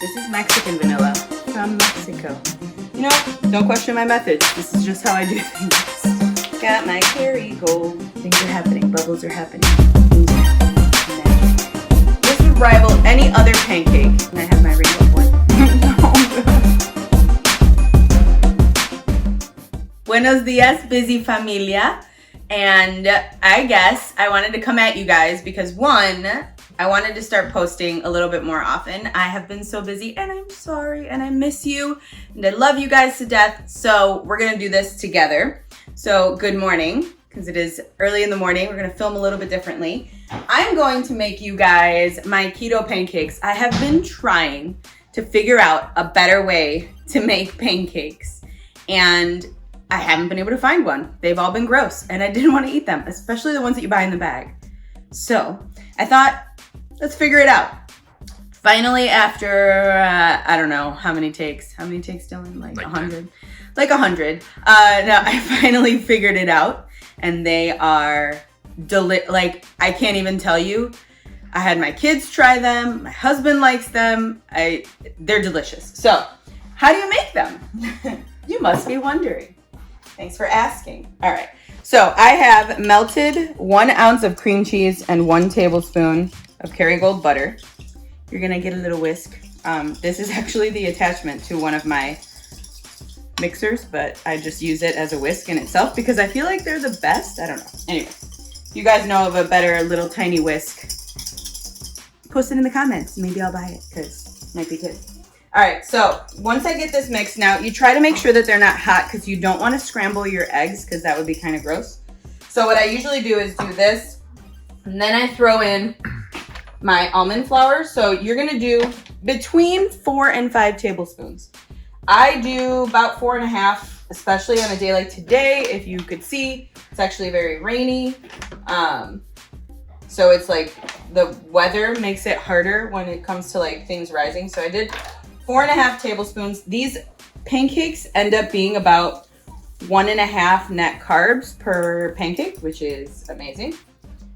This is Mexican vanilla from Mexico. You know, don't question my methods. This is just how I do things. Got my Kerrygold. Things are happening. Bubbles are happening. Things are happening. Magic. This would rival any other pancake. And I have my rainbow one. Buenos dias, busy familia. And I guess I wanted to come at you guys because one, I wanted to start posting a little bit more often. I have been so busy and I'm sorry and I miss you and I love you guys to death. So we're gonna do this together. So good morning, because it is early in the morning. We're gonna film a little bit differently. I'm going to make you guys my keto pancakes. I have been trying to figure out a better way to make pancakes and I haven't been able to find one. They've all been gross and I didn't want to eat them, especially the ones that you buy in the bag. So I thought, let's figure it out. Finally, after, I don't know how many takes. How many takes, Dylan? Like 100? Like 100. No, I finally figured it out and they are like, I can't even tell you. I had my kids try them. My husband likes them. They're delicious. So how do you make them? You must be wondering. Thanks for asking. All right, so I have melted 1 ounce of cream cheese and 1 tablespoon of Kerrygold butter. You're gonna get a little whisk. This is actually the attachment to one of my mixers, but I just use it as a whisk in itself because I feel like they're the best. I don't know. Anyway, if you guys know of a better little tiny whisk, post it in the comments. Maybe I'll buy it because it might be good. All right, so once I get this mixed now, you try to make sure that they're not hot because you don't want to scramble your eggs because that would be kind of gross. So what I usually do is do this, and then I throw in my almond flour. So you're gonna do between 4 and 5 tablespoons. I do about 4.5, especially on a day like today. If you could see, it's actually very rainy. So it's like the weather makes it harder when it comes to like things rising. So I did 4.5 tablespoons. These pancakes end up being about 1.5 net carbs per pancake, which is amazing.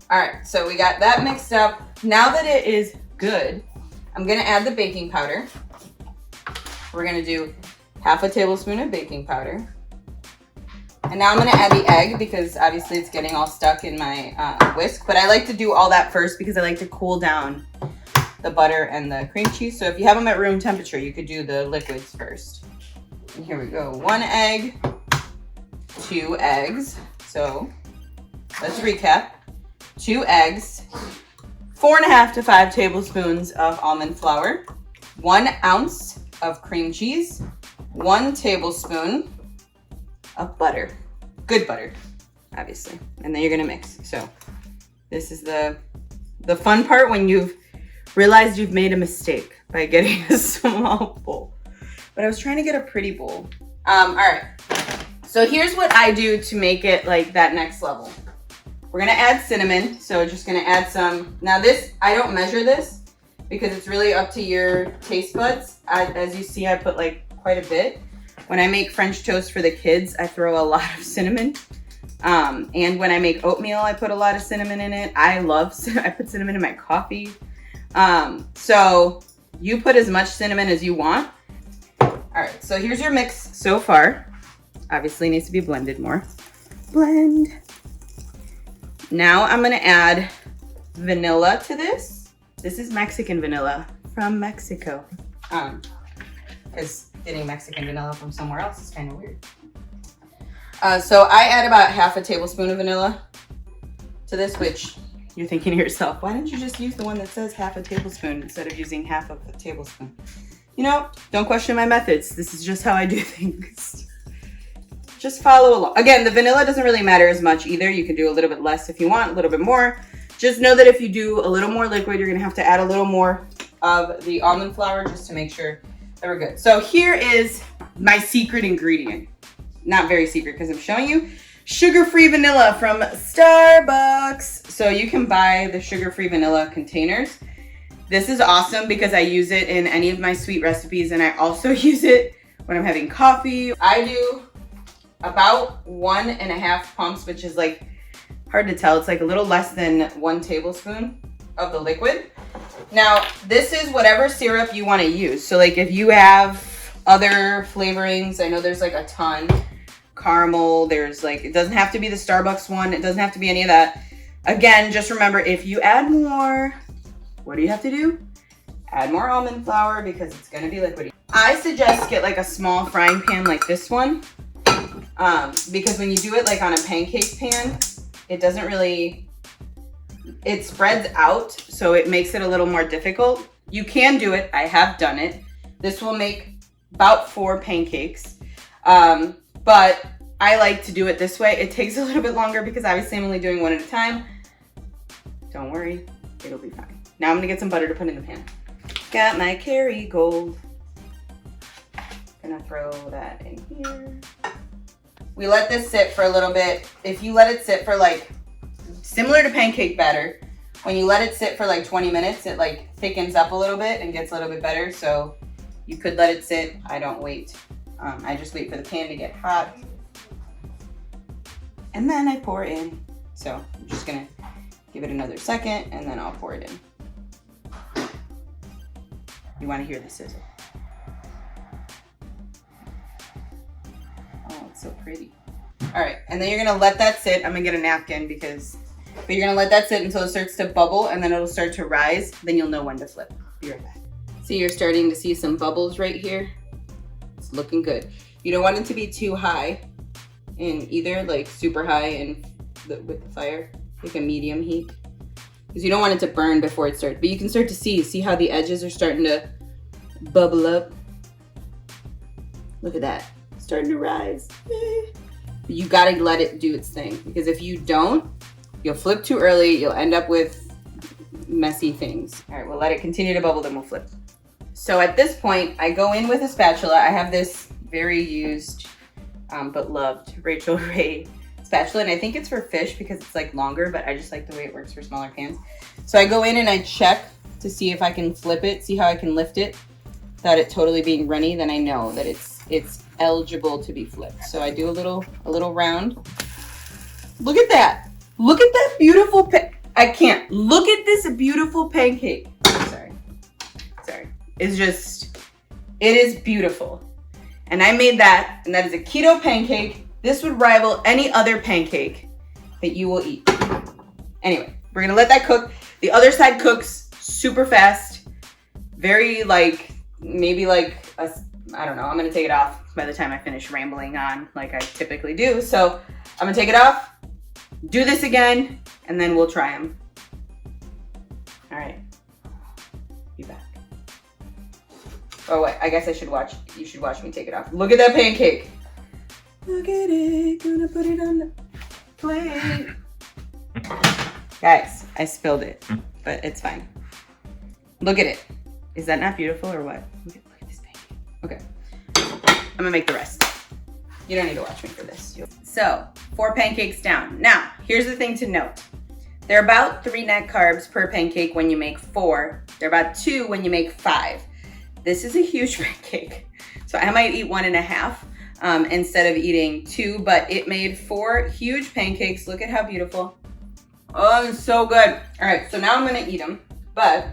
All right, so we got that mixed up. Now that it is good, I'm gonna add the baking powder. We're gonna do 1/2 tablespoon of baking powder. And now I'm gonna add the egg because obviously it's getting all stuck in my whisk, but I like to do all that first because I like to cool down the butter and the cream cheese. So if you have them at room temperature, you could do the liquids first. And here we go, 1 egg, 2 eggs. So let's recap. 2 eggs, 4.5 to 5 tablespoons of almond flour, 1 ounce of cream cheese, 1 tablespoon of butter. Good butter, obviously. And then you're gonna mix. So this is the fun part when you've realized you've made a mistake by getting a small bowl. But I was trying to get a pretty bowl. All right, so here's what I do to make it like that next level. We're gonna add cinnamon, so just gonna add some. Now this, I don't measure this because it's really up to your taste buds. As you see, I put like quite a bit. When I make French toast for the kids, I throw a lot of cinnamon. And when I make oatmeal, I put a lot of cinnamon in it. I put cinnamon in my coffee. So you put as much cinnamon as you want. All right, so here's your mix so far. Obviously needs to be blended more. Blend. Now I'm gonna add vanilla to this. This is Mexican vanilla from Mexico. Because getting Mexican vanilla from somewhere else is kind of weird. So I add about 1/2 tablespoon of vanilla to this, which you're thinking to yourself, why didn't you just use the one that says 1/2 tablespoon instead of using 1/2 tablespoon? You know, don't question my methods. This is just how I do things. Just follow along. Again, the vanilla doesn't really matter as much either. You can do a little bit less if you want, a little bit more. Just know that if you do a little more liquid, you're gonna have to add a little more of the almond flour just to make sure that we're good. So here is my secret ingredient. Not very secret because I'm showing you. Sugar-free vanilla from Starbucks. So you can buy the sugar-free vanilla containers. This is awesome because I use it in any of my sweet recipes and I also use it when I'm having coffee. I do about 1.5 pumps, which is like hard to tell. It's like a little less than 1 tablespoon. of the liquid. Now, this is whatever syrup you want to use. So like if you have other flavorings, I know there's like a ton. Caramel, there's like, it doesn't have to be the Starbucks one. It doesn't have to be any of that. Again, just remember, if you add more, what do you have to do? Add more almond flour because it's going to be liquidy. I suggest get like a small frying pan like this one. Because when you do it like on a pancake pan, it doesn't really, it spreads out, so it makes it a little more difficult. You can do it. I have done it. This will make about 4 pancakes. But I like to do it this way. It takes a little bit longer because obviously I'm only doing one at a time. Don't worry, it'll be fine. Now I'm gonna get some butter to put in the pan. Got my Kerrygold. Gonna throw that in here. We let this sit for a little bit. If you let it sit for like, similar to pancake batter, when you let it sit for like 20 minutes, it like thickens up a little bit and gets a little bit better. So you could let it sit. I don't wait. I just wait for the pan to get hot. And then I pour in. So I'm just gonna give it another second and then I'll pour it in. You wanna hear the sizzle. Oh, it's so pretty. All right, and then you're gonna let that sit. I'm gonna get a napkin but you're gonna let that sit until it starts to bubble and then it'll start to rise. Then you'll know when to flip. Be right back. See, you're starting to see some bubbles right here. It's looking good. You don't want it to be too high in either, like super high and with the fire, like a medium heat. Because you don't want it to burn before it starts. But you can start to see how the edges are starting to bubble up. Look at that, starting to rise. But you gotta let it do its thing, because if you don't, you'll flip too early, you'll end up with messy things. All right, we'll let it continue to bubble, then we'll flip. So at this point, I go in with a spatula. I have this very used, but loved Rachel Ray spatula, and I think it's for fish because it's like longer, but I just like the way it works for smaller pans. So I go in and I check to see if I can flip it, see how I can lift it without it totally being runny. Then I know that it's eligible to be flipped. So I do a little round. Look at that. Look at that beautiful I can't. Look at this beautiful pancake. Sorry. It is beautiful. And I made that, and that is a keto pancake. This would rival any other pancake that you will eat. Anyway, we're gonna let that cook. The other side cooks super fast. Very maybe I don't know, I'm gonna take it off by the time I finish rambling on like I typically do. So I'm gonna take it off, do this again, and then we'll try them. All right, be back. Oh wait, I guess you should watch me take it off. Look at that pancake. Look at it, gonna put it on the plate. Guys, I spilled it, but it's fine. Look at it. Is that not beautiful or what? Look at this pancake. Okay, I'm gonna make the rest. You don't need to watch me for this. So, 4 pancakes down. Now, here's the thing to note. They're about 3 net carbs per pancake when you make 4. They're about 2 when you make 5. This is a huge pancake, so I might eat 1.5 instead of eating 2, but it made 4 huge pancakes. Look at how beautiful. Oh, it's so good. All right, so now I'm gonna eat them, but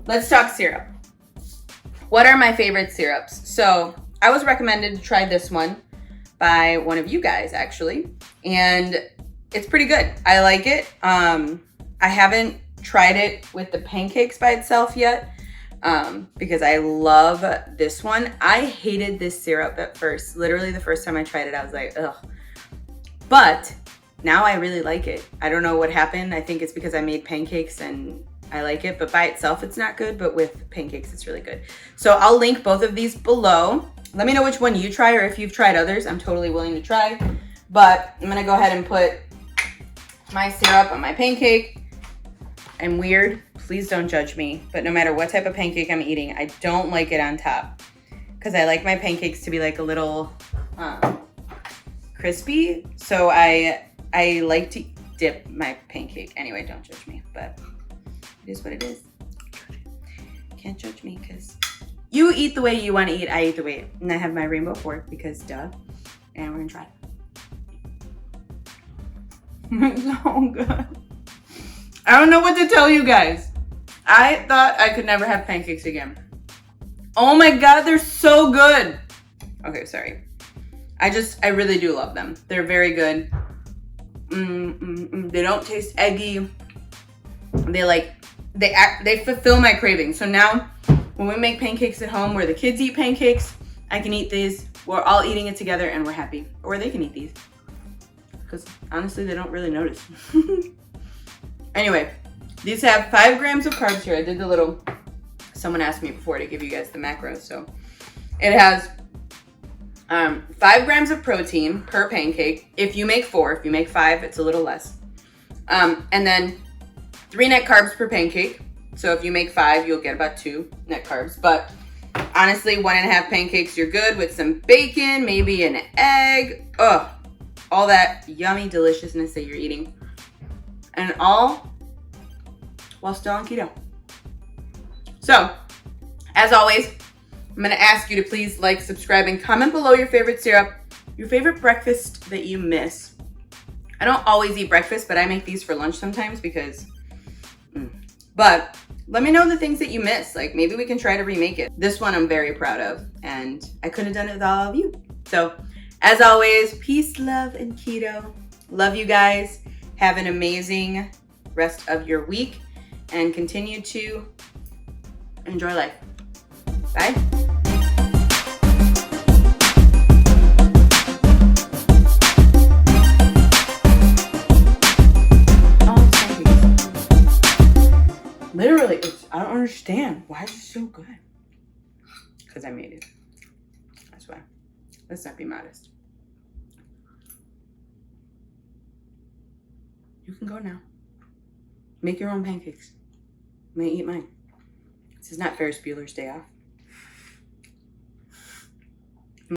let's talk syrup. What are my favorite syrups? So I was recommended to try this one by one of you guys actually, and it's pretty good. I like it. I haven't tried it with the pancakes by itself yet, because I love this one. I hated this syrup at first. Literally the first time I tried it, I was like, ugh. But now I really like it. I don't know what happened. I think it's because I made pancakes and I like it, but by itself it's not good, but with pancakes it's really good. So I'll link both of these below. Let me know which one you try, or if you've tried others. I'm totally willing to try. But I'm gonna go ahead and put my syrup on my pancake. I'm weird, please don't judge me, but no matter what type of pancake I'm eating, I don't like it on top, because I like my pancakes to be like a little crispy. So I like to dip my pancake. Anyway, don't judge me, but it is what it is. Can't judge me, because you eat the way you want to eat. I eat the way, and I have my rainbow fork because duh. And we're gonna try it. It's so good. I don't know what to tell you guys. I thought I could never have pancakes again. Oh my God, they're so good. Okay, sorry. I really do love them. They're very good. They don't taste eggy. They fulfill my craving. So now when we make pancakes at home where the kids eat pancakes, I can eat these. We're all eating it together and we're happy. Or they can eat these. Because honestly, they don't really notice. Anyway, these have 5 grams of carbs here. I did the little, someone asked me before to give you guys the macros. So it has 5 grams of protein per pancake. If you make 4, if you make 5, it's a little less. And then 3 net carbs per pancake. So if you make 5, you'll get about 2 net carbs. But honestly, 1.5 pancakes, you're good with some bacon, maybe an egg. Ugh, all that yummy deliciousness that you're eating. And all while still on keto. So, as always, I'm going to ask you to please like, subscribe, and comment below your favorite syrup, your favorite breakfast that you miss. I don't always eat breakfast, but I make these for lunch sometimes because... But let me know the things that you miss. Like maybe we can try to remake it. This one I'm very proud of, and I couldn't have done it with all of you. So, as always, peace, love, and keto. Love you guys. Have an amazing rest of your week and continue to enjoy life. Bye. Literally, I don't understand. Why is it so good? Because I made it. That's why. Let's not be modest. You can go now. Make your own pancakes. I'm gonna eat mine. This is not Ferris Bueller's Day Off.